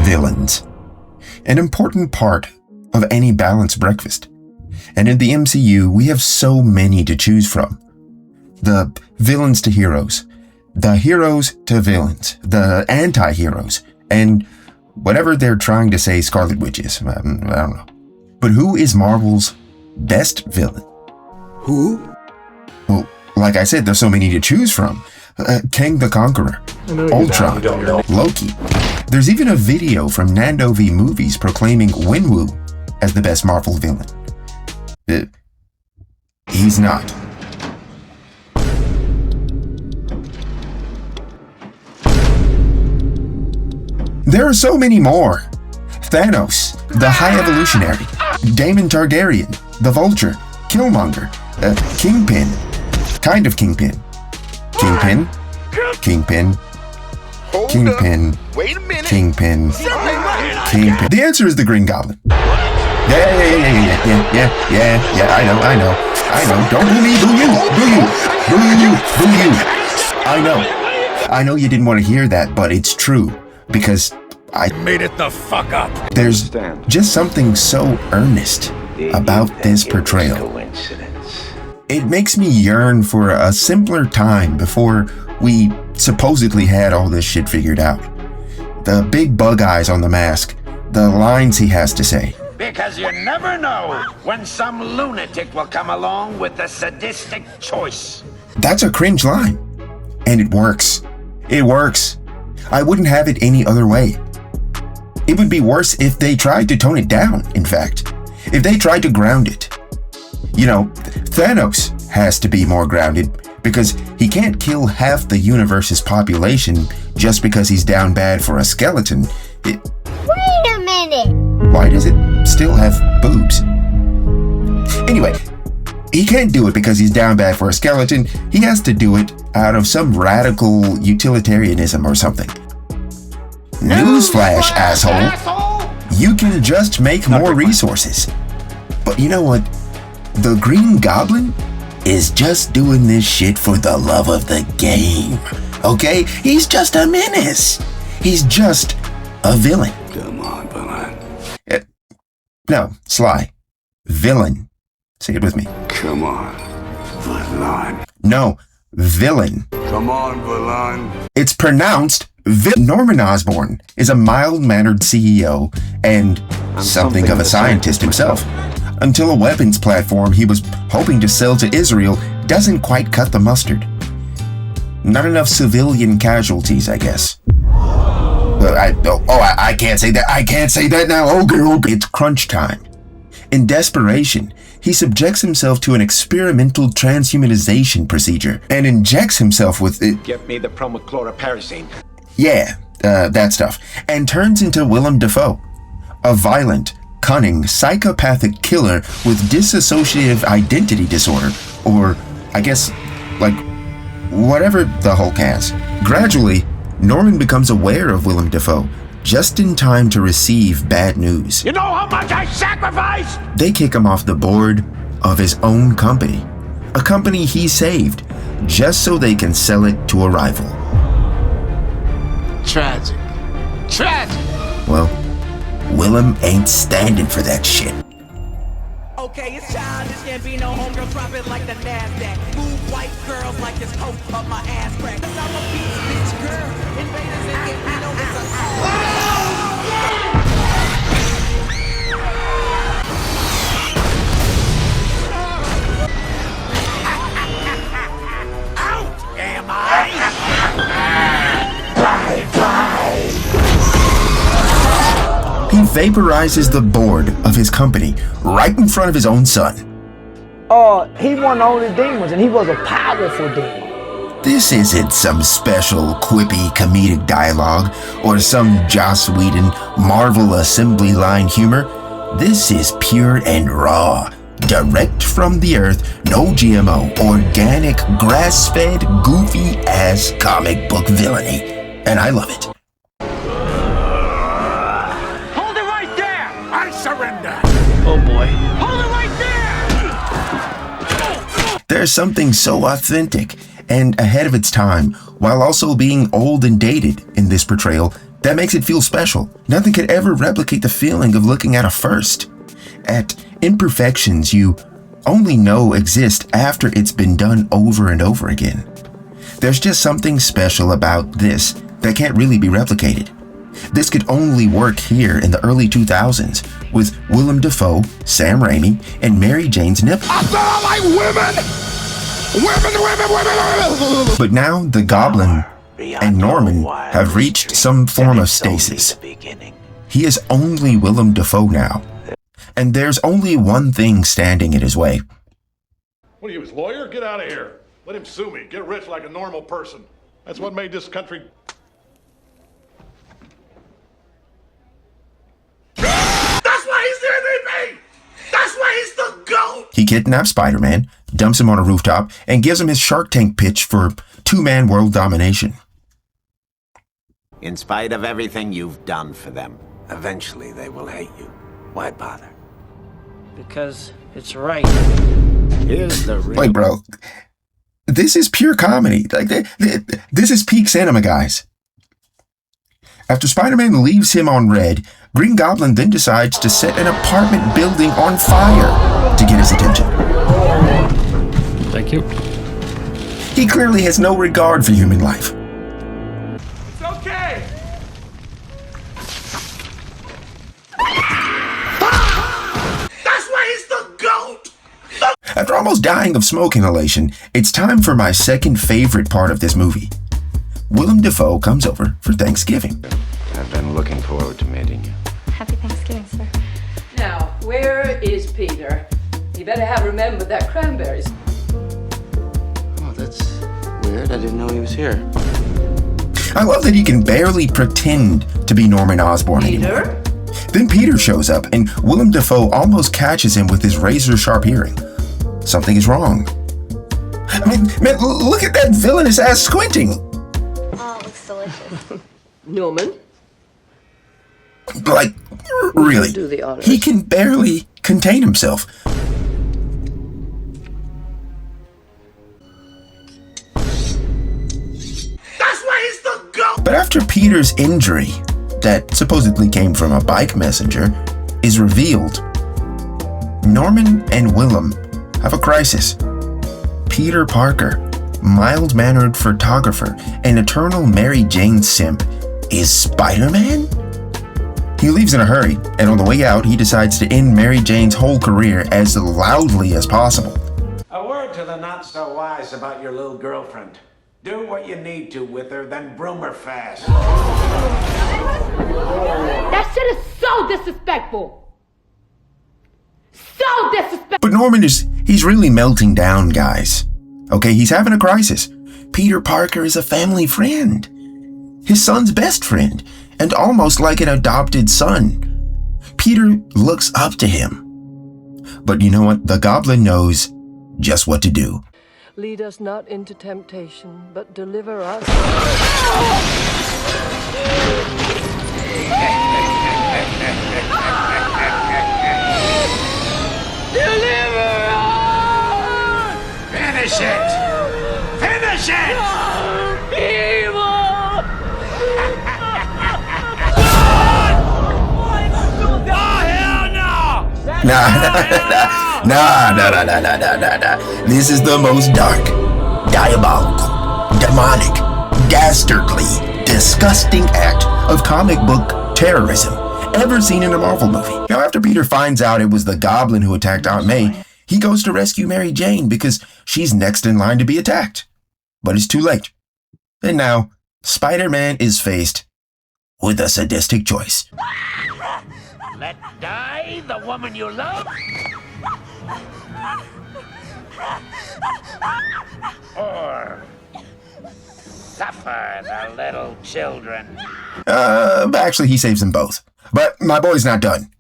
villains. An important part of any balanced breakfast. And in the MCU, we have so many to choose from. The villains to heroes, the heroes to villains, the anti-heroes, and whatever they're trying to say Scarlet Witch is. I don't know. But who is Marvel's best villain? Who? Well, like I said, there's so many to choose from. Kang the Conqueror, Ultron, Loki. There's even a video from Nando V Movies proclaiming Wenwu as the best Marvel villain. He's not. There are so many more. Thanos, the High Evolutionary, Daemon Targaryen, the Vulture, Killmonger, Kingpin, kind of Kingpin. Kingpin. Wait a minute. Kingpin. The answer is the Green Goblin. Yeah. I know. Don't boo me, boo you. I know you didn't want to hear that, but it's true because I made it the fuck up. There's just something so earnest about this portrayal. It makes me yearn for a simpler time before we supposedly had all this shit figured out. The big bug eyes on the mask, the lines he has to say. Because you never know when some lunatic will come along with a sadistic choice. That's a cringe line. And it works. It works. I wouldn't have it any other way. It would be worse if they tried to tone it down, in fact. If they tried to ground it. You know, Thanos has to be more grounded because he can't kill half the universe's population just because he's down bad for a skeleton. Wait a minute! Why does it still have boobs? Anyway, he can't do it because he's down bad for a skeleton. He has to do it out of some radical utilitarianism or something. Newsflash, asshole! You can just make more resources. But you know what? The Green Goblin is just doing this shit for the love of the game. Okay? He's just a menace. He's just a villain. Come on, villain. No, Sly. Villain. Say it with me. Come on, villain. No, villain. Come on, villain. It's pronounced Norman Osborn is a mild-mannered CEO and something of a scientist himself. Until a weapons platform he was hoping to sell to Israel doesn't quite cut the mustard. Not enough civilian casualties, I guess. I can't say that. I can't say that now. Okay. It's crunch time. In desperation, he subjects himself to an experimental transhumanization procedure and injects himself with it. Get me the promochloroparazine. Yeah, that stuff. And turns into Willem Dafoe, a violent, cunning, psychopathic killer with dissociative identity disorder, or I guess, like, whatever the Hulk has. Gradually, Norman becomes aware of Willem Dafoe, just in time to receive bad news. You know how much I sacrificed? They kick him off the board of his own company, a company he saved, just so they can sell it to a rival. Tragic. Well, Willem ain't standing for that shit. Okay, it's childish, can't be no homegirl, drop it like the NASDAQ. Move white girls like it's coke up my ass crack. Cause I'm a bitch girl, invaders and get me no Out am I? He vaporizes the board of his company right in front of his own son. He won all the demons, and he was a powerful demon. This isn't some special quippy comedic dialogue or some Joss Whedon Marvel assembly line humor. This is pure and raw, direct from the earth, no GMO, organic, grass-fed, goofy-ass comic book villainy. And I love it. Hold it right there! I surrender! Oh boy. Hold it right there! There's something so authentic and ahead of its time, while also being old and dated in this portrayal That makes it feel special. Nothing could ever replicate the feeling of looking at a first. At imperfections you only know exist after it's been done over and over again. There's just something special about this that can't really be replicated. This could only work here in the early 2000s with Willem Dafoe, Sam Raimi, and Mary Jane's nipple. I said I like women! Women! But now the Goblin and Norman have reached some form of stasis. He is only Willem Dafoe now, and there's only one thing standing in his way. What are you, his lawyer? Get out of here. Let him sue me. Get rich like a normal person. That's what made this country... That's why he's the MVP! That's why he's the GOAT! He kidnaps Spider-Man, dumps him on a rooftop, and gives him his Shark Tank pitch for two-man world domination. In spite of everything you've done for them, eventually they will hate you. Why bother? Because it's right. Here's the real... Like, bro, this is pure comedy. Like, this is peak cinema, guys. After Spider-Man leaves him on red, Green Goblin then decides to set an apartment building on fire to get his attention. Thank you. He clearly has no regard for human life. It's okay! That's why he's the GOAT! After almost dying of smoke inhalation, it's time for my second favorite part of this movie. Willem Dafoe comes over for Thanksgiving. I've been looking forward to meeting you. Happy Thanksgiving, sir. Now, where is Peter? You better have remembered that cranberries. Oh, that's weird. I didn't know he was here. I love that he can barely pretend to be Norman Osborn anymore. Peter? Then Peter shows up, and Willem Dafoe almost catches him with his razor-sharp hearing. Something is wrong. I mean, man, look at that villainous ass squinting. Oh, it looks delicious. Norman? Like, really, Do the honors. he can barely contain himself. That's why he's the GOAT! But after Peter's injury, that supposedly came from a bike messenger, is revealed, Norman and Willem have a crisis. Peter Parker, mild-mannered photographer and eternal Mary Jane simp, is Spider-Man? He leaves in a hurry, and on the way out, he decides to end Mary Jane's whole career as loudly as possible. A word to the not-so-wise about your little girlfriend. Do what you need to with her, then broom her fast. That shit is so disrespectful. So disrespectful. But Norman he's really melting down, guys. Okay, he's having a crisis. Peter Parker is a family friend. His son's best friend, and almost like an adopted son. Peter looks up to him. But you know what? The Goblin knows just what to do. Lead us not into temptation, but deliver us. Deliver us! Finish it! Finish it! Evil! Nah. This is the most dark, diabolical, demonic, dastardly, disgusting act of comic book terrorism ever seen in a Marvel movie. Now, after Peter finds out it was the Goblin who attacked Aunt May, he goes to rescue Mary Jane because she's next in line to be attacked. But it's too late. And now, Spider-Man is faced with a sadistic choice. Let die the woman you love? Or suffer the little children? Actually, he saves them both. But my boy's not done.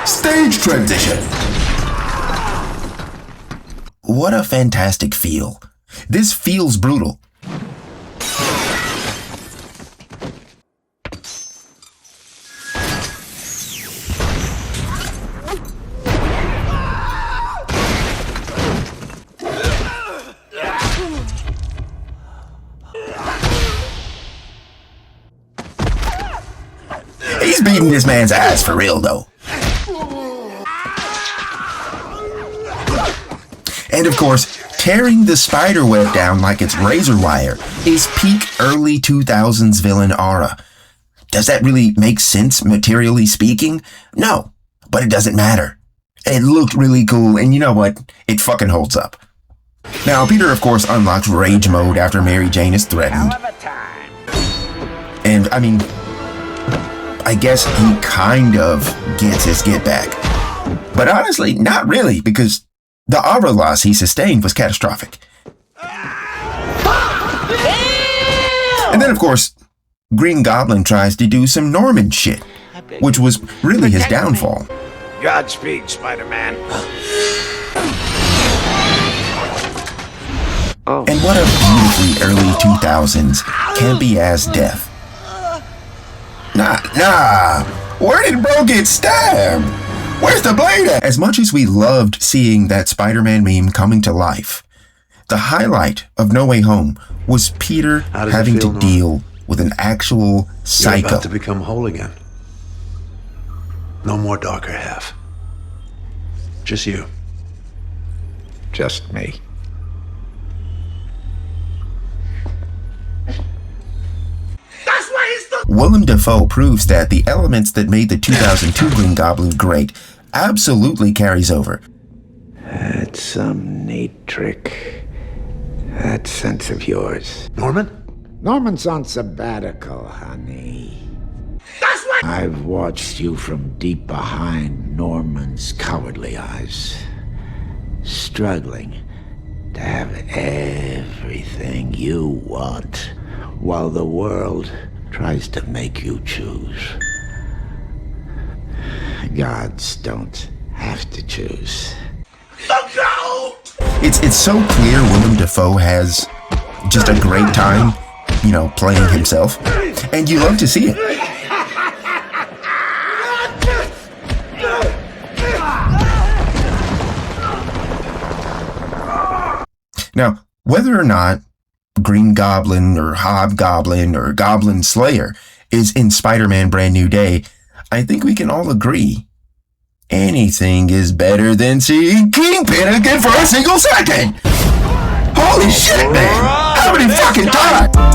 Stage transition! What a fantastic feel. This feels brutal. He's beating this man's ass for real, though. And of course, tearing the spider web down like it's razor wire is peak early 2000s villain aura. Does that really make sense, materially speaking? No, but it doesn't matter. It looked really cool, and you know what? It fucking holds up. Now, Peter, of course, unlocks Rage Mode after Mary Jane is threatened. And, I mean, I guess he kind of gets his get back. But honestly, not really, because the aura loss he sustained was catastrophic. And then, of course, Green Goblin tries to do some Norman shit, which was really his downfall. Godspeed, Spider-Man. And what a beautifully early 2000s campy-ass death. Nah. Where did bro get stabbed? Where's the blade at? As much as we loved seeing that Spider-Man meme coming to life, the highlight of No Way Home was Peter having to deal with an actual psycho. You're about to become whole again. No more darker half. Just you. Just me. Willem Dafoe proves that the elements that made the 2002 Green Goblin great absolutely carries over. That's some neat trick. That sense of yours. Norman? Norman's on sabbatical, honey. I've watched you from deep behind Norman's cowardly eyes, struggling to have everything you want, while the world tries to make you choose. Gods don't have to choose. It's so clear Willem Dafoe has just a great time, you know, playing himself, and you love to see it. Now, whether or not Green Goblin or Hobgoblin or Goblin Slayer is in Spider-Man Brand New Day, I think we can all agree anything is better than seeing Kingpin again for a single second. Holy shit, man! How many fucking times?